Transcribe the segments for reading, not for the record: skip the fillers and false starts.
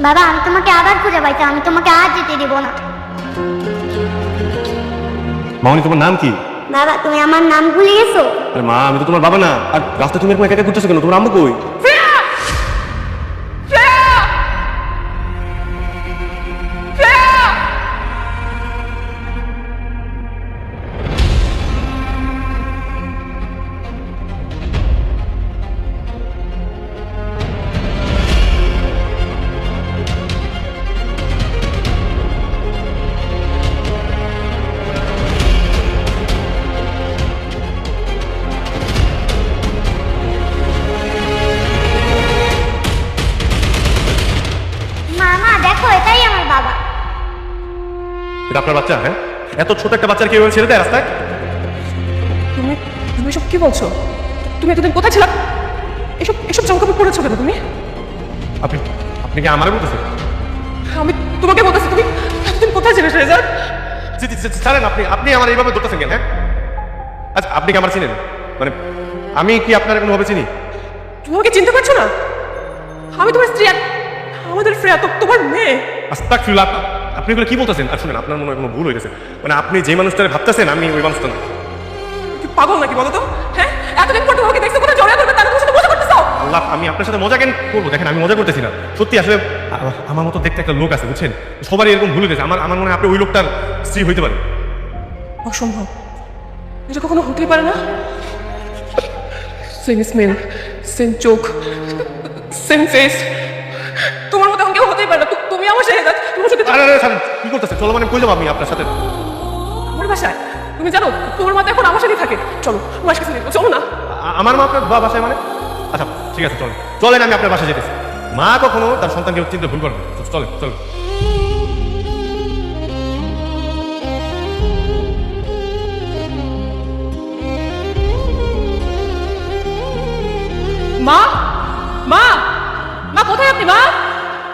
বাবা আমি তোমাকে আবার খুঁজে পাইছি, আমি তোমাকে আর যেতে দেবো না। মামনি তোমার নাম কি? বাবা তুমি আমার নাম ভুলে গেছো? আরে মা, আমি তো তোমার বাবা না। আর রাস্তায় তুমি এরকম একা একা ঘুরতেছো কেন? তোমার আম্মু কই? মামা দেখো এটাই আমার বাবা। এটা আপনার বাচ্চা? হ্যাঁ, এত ছোট একটা বাচ্চার কেউ ছেড়ে দেয় রাস্তায়? তুমি তুমি এসব কি বলছো? তুমি এতদিন কোথায় ছিলা? এসব এসব জামাকাপড় পরেছো কেন তুমি? আপনি আপনি কি আমারে বলতেছেন? আমি তোমাকে বলতেছি, তুমি এতদিন কোথায় ছিলে শেহজাদ? ছাড়েন, আপনি আপনি আমার এইভাবে ধরতেছেন কেন? হ্যাঁ, আচ্ছা আপনি কি আমার চিনেন? মানে আমি কি আপনার কোনোভাবে চিনি? তুমি আমাকে চিনতে পারছো না? আমি তোমার স্ত্রী, আমাদের ফ্রেয়া তো তোমার মেয়ে। আস্তাগফিরুল্লাহ, আপনি এগুলো কি বলতেছেন? আর শুনেন, আপনার মনে হয় কোনো ভুল হয়ে গেছে। মানে আপনি যে মানুষটারে ভাবতেছেন আমি ওই মানুষটা না। কি পাগল নাকি বলো তো? হ্যাঁ, এতদিন পর তোমাকে দেখছো, কোথায় জড়িয়ে ধরবে তার সাথে মজা করতেছো? আল্লাহ, আমি আপনার সাথে মজা কেন করবো? দেখেন আমি মজা করতেছি না, সত্যি। আসলে আমার মতো দেখতে একটা লোক আছে, বুঝছেন? সবারই এরকম ভুল হয়েছে। আমার মনে হয় আপনি ওই লোকটার স্ত্রী হইতে পারেন। অসম্ভব, এটা কখনো হতেই পারে না। সেম স্মেল, সেম চোখ, সেম ফেস। তোমার মতো কেউ হতেই পারে না। তুমি আমার শেহজাদ, তোমার সাথে আরে আরে ছাড়েন, কি করতেছে? চলো, মানে কই যাবো আমি আপনার সাথে? আমার বাসায়। তুমি জানো তোমার মা তো এখন আমার সাথেই থাকে। চলো আমার কাছে নিয়ে চলো না। আমার মা আপনার বাসায় মানে? আচ্ছা ঠিক আছে, চলেন চলেন, আমি আপনার বাসায় যেতেছি। মা কখনো তার সন্তানকে চিন্তা ভুল করবে। চলেন চলেন। মা, মা, মা কোথায় আপনি মা?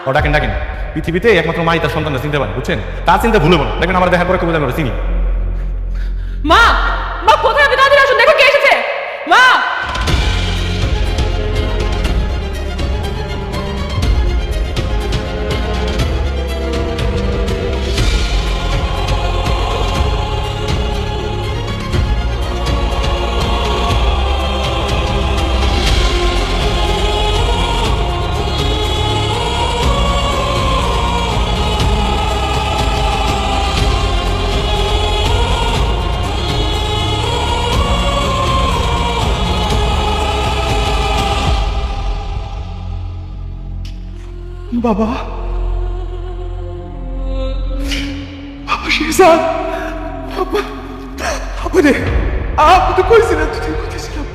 ও ডাকেন ডাকেন, পৃথিবীতে একমাত্র মাই তার সন্তানটা চিনতে পারে, বুঝছেন? তার চিন্তা ভুলে না। দেখেন আমার দেখার পরে কেউ আমি চিনি। মা, মা কোথায় আপনি? তাড়াতাড়ি আসুন, দেখো কে এসেছে। মা, বাবা, বাবা শেহজাদ, বাবা, আপনি আপনি তো কইছিলেন তুই কোথায় ছিলাম?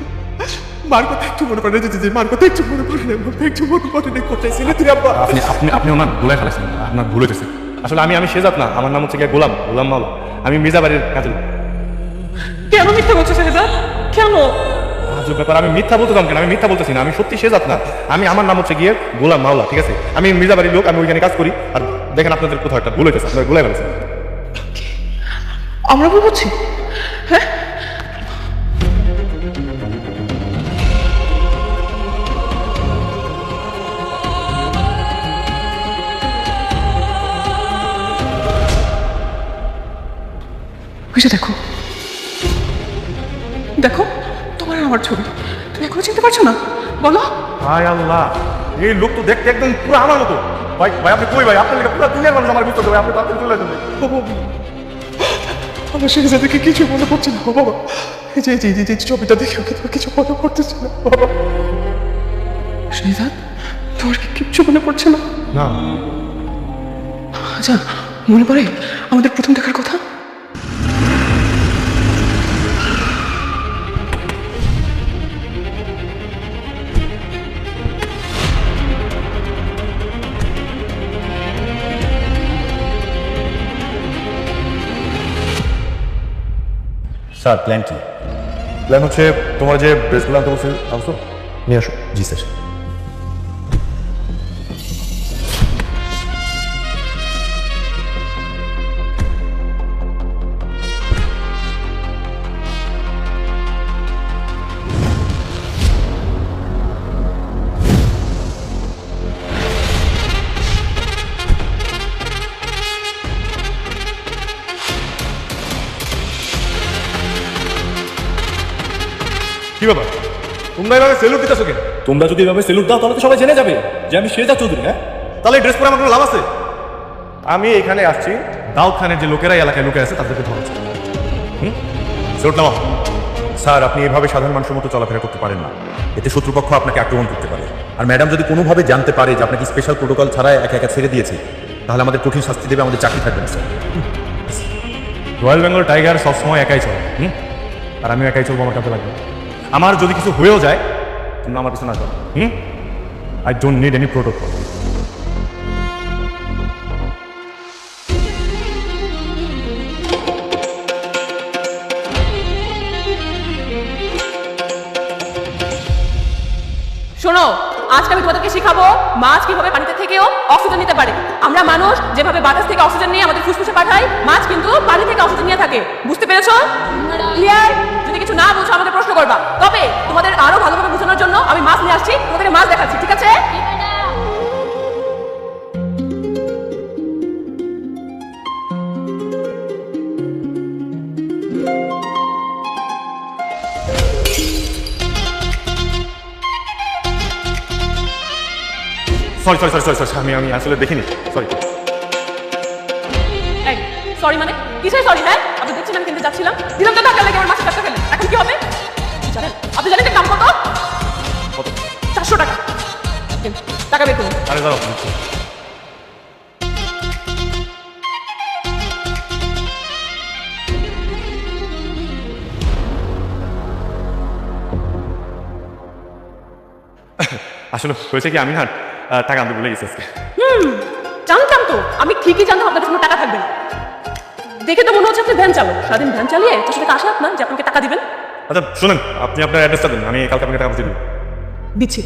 মার কথা একটু মনে পড়ে যে মার কথা একটু মনে পড়ে না, একটু মনে পড়ে না, কোথায় ছিলেন তুই আব্বা? আপনি আপনি আপনি ওনার ভুলে ফেলেছেন, আপনার ভুল হয়েছে। আসলে আমি শেহজাদ না, আমার নাম হচ্ছে গিয়ে গোলাম গোলাম মাওলা। আমি মির্জা বাড়ির কাজল। কেন মিথ্যা বলছো শেহজাদ? কেন? আজব ব্যাপার, আমি মিথ্যা বলতে কেন? আমি মিথ্যা বলতেছি না, আমি সত্যি শেহজাদ না। আমার নাম হচ্ছে গিয়ে গোলাম মাওলা, ঠিক আছে? আমি মির্জা বাড়ির লোক, আমি ওইখানে কাজ করি। আর দেখেন আপনাদের কোথাও একটা ভুল হয়েছে, আপনার ভুলে ফেলেছেন। আমরা ভুল বলছি? হ্যাঁ, ওই যে দেখো, দেখো তোমার আর আমার ছবি। তুমি এখনো চিনতে পারছো না? বলো। হায় আল্লাহ, এই লোক তো দেখতে একদম পুরো আমার মতো। ভাই ভাই আপনি কই? ভাই আপনার লেগে পুরো দুনিয়ার মানুষ আমার ভিতরে। ভাই আপনি তাড়াতাড়ি চলে আসুন। আমার শেহজাদকে কিছু মনে পড়ছে না বাবা। এই যে যে যে ছবিটা দেখে ওকে তো কিছু মনে পড়তেছে না বাবা। শেহজাদ, তোমার কি কিচ্ছু মনে পড়ছে না? না, আচ্ছা, মনে পড়ে আমাদের প্রথম দেখার কথা? স্যার প্ল্যান কি? প্ল্যান হচ্ছে তোমার যে ড্রেসগুলো আনতে বলছে আসো নিয়ে আসো। জি স্যার। কি ব্যাপার তোমরা এভাবে সেলুট দিতেছো কেন? তোমরা যদি এভাবে সেলুট দাও তাহলে তো সবাই জেনে যাবে যে আমি শেহজাদ চৌধুরী। হ্যাঁ, তাহলে ড্রেস পরে আমার কোনো লাভ আছে? আমি এখানে আসছি দাউদ খানের যে লোকেরা এই এলাকায় লোকে আছে তাদেরকে ধরার জন্য। সেলুট নাও। স্যার, আপনি এভাবে সাধারণ মানুষের মতো চলাফেরা করতে পারেন না। এতে শত্রুপক্ষ আপনাকে আক্রমণ করতে পারে। আর ম্যাডাম যদি কোনোভাবে জানতে পারে যে আপনাকে স্পেশাল প্রোটোকল ছাড়া একা একা ছেড়ে দিয়েছে, তাহলে আমাদের কঠিন শাস্তি দেবে, আমাদের চাকরি থাকবে না স্যার। রয়্যাল বেঙ্গল টাইগার সবসময় একাই চলে, আর আমিও একাই চলবো আমার কাছে লাগবে। আমার যদি কিছু হয়েও যায় তোমরা আমার পিছনে আসবে। I don't need any protocol. শোনো, আজকে আমি তোমাদেরকে শেখাবো মাছ কিভাবে পানিতে থেকেও অক্সিজেন নিতে পারে। আমরা মানুষ যেভাবে বাতাস থেকে অক্সিজেন নিয়ে আমাদের ফুসফুসে পাঠাই, মাছ কিন্তু পানি থেকে অক্সিজেন নিয়ে থাকে। বুঝতে পেরেছো? ক্লিয়ার? যদি কিছু না বুঝো আমাকে প্রশ্ন করবা। তবে তোমাদের আরো ভালোভাবে বোঝানোর জন্য আমি মাছ নিয়ে আসছি, তোমাদেরকে মাছ দেখাচ্ছি, ঠিক আছে? Sorry sorry sorry sorry sorry আমি আসলে দেখিনি, সরি। এই সরি মানে কিসের সরি? হ্যাঁ, আপনি দেখছেন আমি কিনতে যাচ্ছিলাম, দিলাম তো টাকা লেগে আমার মাছের টাকা ফেলে। এখন কি হবে জানেন? আপনি জানেন এর দাম কত? কত? 400 টাকা। দিন, টাকা বের করুন। আরে দাঁড়াও, আসলে হয়েছে কি আমি না টাকা আনতে ভুলে গেছি আজকে। জানতাম তো, আমি ঠিকই জানতাম আপনার কাছে কোনো টাকা থাকবে না। দেখে তো মনে হচ্ছে আপনি ভ্যান চালক, সারাদিন ভ্যান চালিয়ে তো সেটা আসে আপনার যে আপনাকে টাকা দিবেন। আচ্ছা শুনেন, আপনি আপনার অ্যাড্রেসটা দিন, আমি কালকে আপনাকে টাকা পৌঁছে দেবো। দিচ্ছি।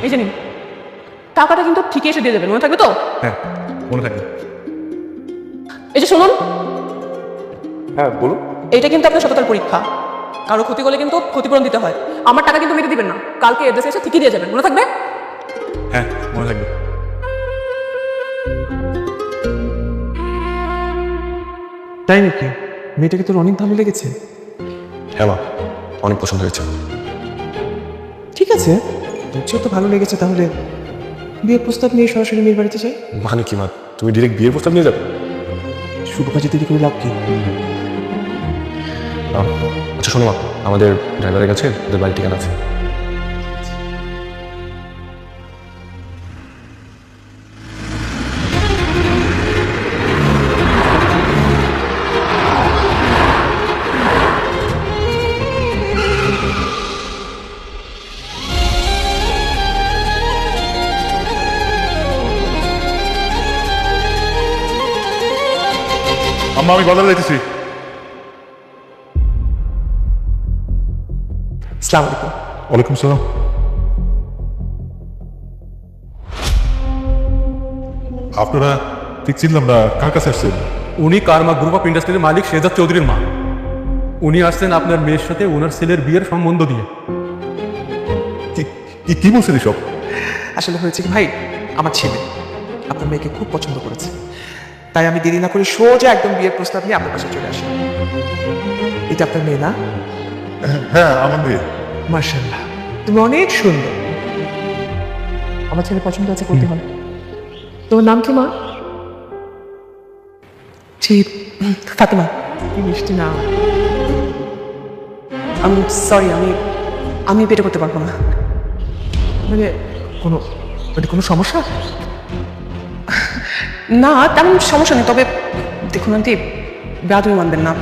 এই যে নিন, টাকাটা কিন্তু ঠিকই এসে দিয়ে দেবেন, মনে থাকবে তো? হ্যাঁ মনে থাকবে। এই যে শুনুন, হ্যাঁ বলুন। এইটা কিন্তু আপনার সততার পরীক্ষা। কারো ক্ষতি করলে কিন্তু ক্ষতিপূরণ দিতে হয়। আমার টাকা কিন্তু মেরে দিবেন না, কালকে এড্রেসে এসে ঠিকই দিয়ে যাবেন, মনে থাকবে? হ্যাঁ মনে থাকবে। তাই নাকি? মেয়েটাকে তোর অনেক ভালো লেগেছে? হ্যাঁ মা, অনেক পছন্দ হয়েছে। ঠিক আছে, তোর তো ভালো লেগেছে, তাহলে বিয়ের প্রস্তাব নিয়ে সরাসরি মেয়ের বাড়িতে যাই। মানে কি মা, তুমি ডিরেক্ট বিয়ের প্রস্তাব নিয়ে যাবে? শুভ কাজে দেরি করে লাভ কি? আচ্ছা শোনো মা, আমাদের ড্রাইভারের কাছে ওদের বাড়ির ঠিকানা আছে। আম্মা আমি বাজারে যাইতেছি। আসসালামু আলাইকুম। ওয়ালাইকুম সালাম। আপনারা ঠিক চিনলাম না, কার কাছে আসছেন? উনি কারমা গ্রুপ অফ ইন্ডাস্ট্রির মালিক শেহজাদ চৌধুরীর মা। উনি আসছেন আপনার মেয়ের সাথে ওনার ছেলের বিয়ের সম্বন্ধ দিয়ে। কি বলছেন এসব? আসলে হয়েছে কি ভাই, আমার ছেলে আপনার মেয়েকে খুব পছন্দ করেছে, তাই আমি দেরি না করে সোজা একদম বিয়ের প্রস্তাব নিয়ে আপনার কাছে চলে আসি। এটা আপনার মেয়ে না? হ্যাঁ আমার মেয়ে। মার্শাল্লাহ, তুমি অনেক সুন্দর। আমার ছেলে পছন্দ আছে করতে হয়। তোমার নাম কি মা? ঠিক, ফাতেমা। কি মিষ্টি নাম। আমি সরি, আমি পেটে করতে পারবো না। মানে কোনো সমস্যা? না তেমন সমস্যা নেই, তবে দেখুন আন্টি, বেয়াদবি মানবেন না,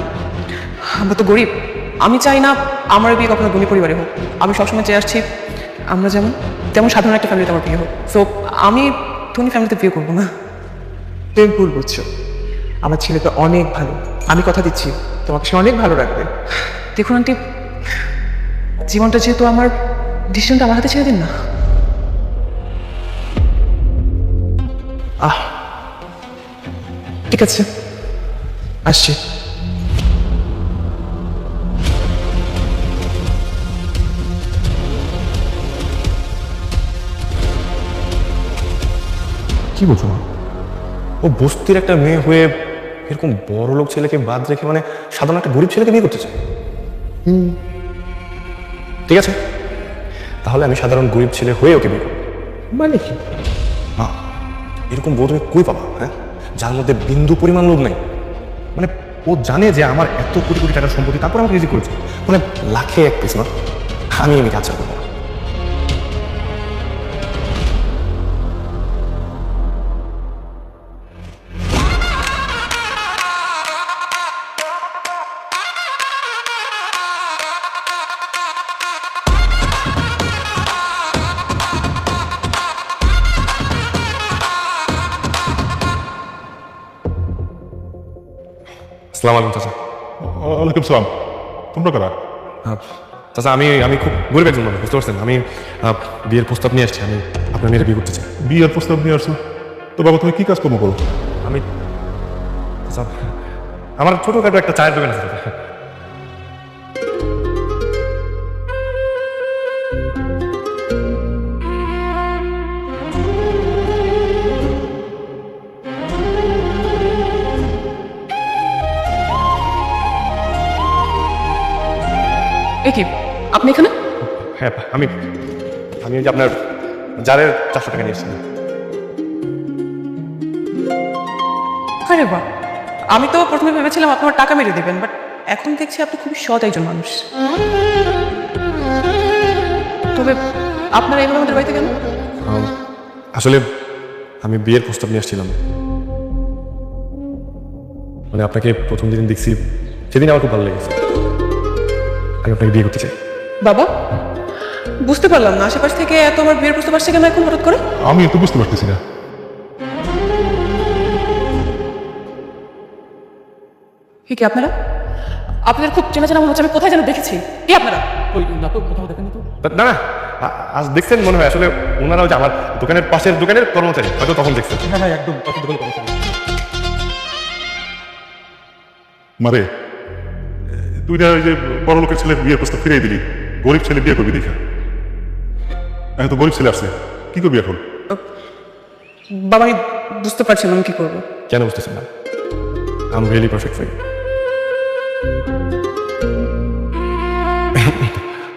আমরা তো গরিব। আমি চাই না আমার বিয়ে কখনো ধনী পরিবারে হোক। আমি সবসময় চেয়ে আসছি আমরা যেমন তেমন সাধারণ একটা ফ্যামিলিতে আমার বিয়ে হোক। সো আমি ধনী ফ্যামিলিতে বিয়ে করবো না। তুমি ভুল বুঝছো, আমার ছেলে তো অনেক ভালো, আমি কথা দিচ্ছি তোমাকে সে অনেক ভালো রাখবে। দেখুন আন্টি, জীবনটা যেহেতু আমার ডিসিশনটা আমার হাতে ছেড়ে দিন না। ঠিক আছে, আসছি। কি বলছো মা? ও বস্তির একটা মেয়ে হয়ে এরকম বড় লোক ছেলেকে বাদ রেখে মানে সাধারণ একটা গরিব ছেলেকে বিয়ে করতে চায়। ঠিক আছে, তাহলে আমি সাধারণ গরিব ছেলে হয়ে ওকে বিয়ে করবো। মানে কি? মা, এরকম বউ তুমি কই পাবা? হ্যাঁ, যার মধ্যে বিন্দু পরিমাণ লোভ নেই। মানে ও জানে যে আমার এত কোটি কোটি টাকার সম্পত্তি, তারপর আমাকে রিজিক করেছে। মানে লাখে এক পিস না, আমি কাজ করবো না। আসসালামু আলাইকুম চাচা। ওয়ালাইকুম সালাম। তোমরা কারা? চাচা, আমি খুব গরিব একজন মানুষ, বুঝতে পারছেন? আমি বিয়ের প্রস্তাব নিয়ে আসছি। আমি আপনার মেয়ের বিয়ে করতে চাই। বিয়ের প্রস্তাব নিয়ে আসছো? তো বাবা তুমি কি কাজকর্ম করো? আমি চাচা, আমার ছোটখাটো একটা চায়ের দোকান আছে চাচা। এ কি, আপনি এখানে? হ্যাঁ, আমি ওই যে আপনার জারের 400 টাকা নিয়ে এসেছি। আরে বাহ, আমি তো প্রথমে ভেবেছিলাম আপনার টাকা মেরে দেবেন, বাট এখন দেখছি আপনি খুবই সৎ একজন মানুষ। তবে আপনারা এইভাবে আমাদের বাড়িতে কেন? আসলে আমি বিয়ের প্রস্তাব নিয়ে আসছিলাম। মানে আপনাকে প্রথম যেদিন দেখছি সেদিন আমার খুব ভালো লেগেছে। আমি আপনাকে বিয়ে করতে চাই। বাবা, বুঝতে পারলাম না, আশেপাশ থেকে এত আমার বিয়ের প্রস্তাব আসছে কেন এখন হঠাৎ করে? আমি তো বুঝতে পারতেছি না। কি আপনারা? আপনাদের খুব চেনা চেনা মনে হচ্ছে, আমি কোথায় যেন দেখেছি। কি আপনারা? ওই না তো, কোথাও দেখেন তো। না না, আজ দেখছেন মনে হয়। আসলে ওনারাও যে আমার দোকানের পাশের দোকানের কর্মচারী, হয়তো তখন দেখছেন। হ্যাঁ হ্যাঁ, একদম দোকান করেছেন। মারে, তুই না ওই যে বড় লোকের ছেলে বিয়ের প্রস্তাব ফিরিয়ে দিলি, গরিব ছেলে বিয়ে করবি দেখা। এখন তো গরিব ছেলে আসছে, কি করবি এখন? বাবা, আমি বুঝতে পারছিলাম কি করবো। কেন বুঝতেছেন না? I am really perfect for you.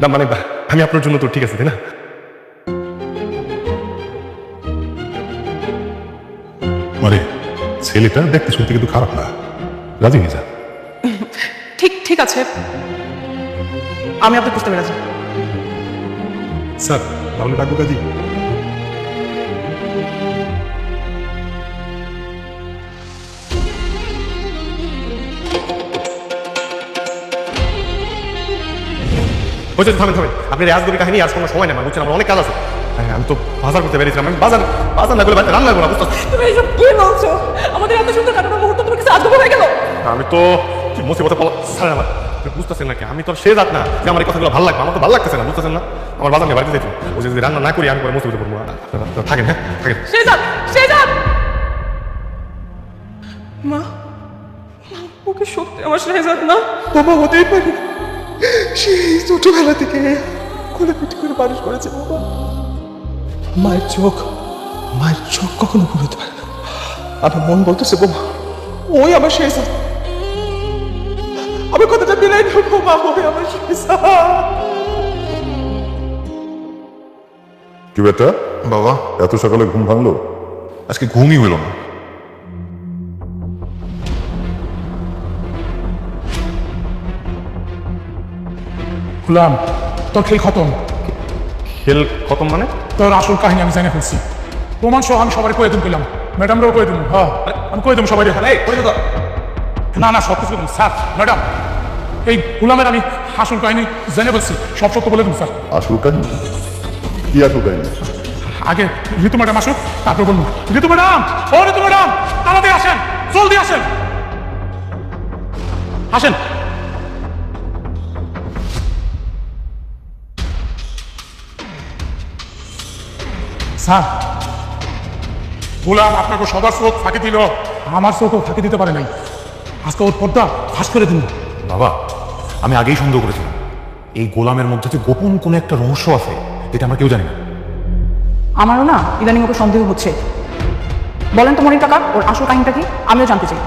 না মানে আমি আপনার জন্য তো ঠিক আছে, তাই না? মারে, ছেলেটা দেখতে শুনতে কিন্তু খারাপ না, রাজি হয়ে যা। ঠিক আছে, আমি আপনার বুঝতে পেরেছি। স্যার, তাহলে ডাকবো কাজী? বলছেন থামেন থামেন, আপনি রাজগরি কাহিনী আর কোনো সময় নেই আমার, বুঝছেন? আমার অনেক কাজ আছে। হ্যাঁ, আমি তো বাজার করতে বেরিয়েছিলাম। আমি বাজার না করলে বাড়িতে রান্না করবো না, বুঝতে পারছি। তুমি এইসব কি বলছো? আমাদের এত সুন্দর কাটানোর মুহূর্ত তোমার কাছে আজব হয়ে গেল? আমি তো মুসিবতে ছাড়েন আমার। আপনি বুঝতেছেন নাকি? আমি তো আর সে যাক না যে আমার এই কথাগুলো ভালো লাগবে। আমার তো ভালো লাগতেছে না, বুঝতেছেন না? আমার বাজার নিয়ে বাড়িতে যেত, ও যদি রান্না না করি আমি পরে মুসিবতে পড়বো। থাকেন, হ্যাঁ থাকেন। শেজাদ! মা, ওকে সত্যি আমার শেজাদ না? বাবা হতেই পারে, সেই ছোটবেলা থেকে কোলে পিঠে করে মানুষ করেছে বাবা। মায়ের চোখ কখনো ঘুরতে পারে না। আমার মন বলতেছে বাবা, ওই আমার শেষ। আমি কথাটা মিলাই নেবো, মা ওই আমার শেষ। কি বেটা বাবা, এত সকালে ঘুম ভাঙলো? আজকে ঘুমই হইল না। গুলাম, তোর খেল খতম। খেল খতম মানে? তোর আসল কাহিনী আমি জানে ফেলছি। প্রমাণ সহ আমি সবাই কয়ে দিন পেলাম, ম্যাডামরাও কয়ে দিন। হ্যাঁ, আমি কয়ে দেবো সবাই। না সব কিছু স্যার, ম্যাডাম, এই গুলামের আমি আসল কাহিনী জেনে ফেলছি, সব সত্য বলে দিন স্যার। আসল কাহিনী? কি আসল কাহিনী? আগে ঋতু ম্যাডাম আসুক, তারপর বলুন। ঋতু ম্যাডাম, ও ঋতু ম্যাডাম, তাড়াতাড়ি আসেন, জলদি আসেন, আসেন। স্যার, গোলাম আপনাকে সবার চোখ ফাঁকি দিল, আমার চোখও ফাঁকি দিতে পারে নাই। আজকে ওর পর্দা ফাঁস করে দিন। বাবা, আমি আগেই সন্দেহ করেছিলাম এই গোলামের মধ্যে যে গোপন কোনো একটা রহস্য আছে যেটা আমরা কেউ জানি না। আমারও না ইদানিং ওকে সন্দেহ হচ্ছে। বলেন তো মনির কাকা, ওর আসল কাহিনীটা কি? আমিও জানতে চাই।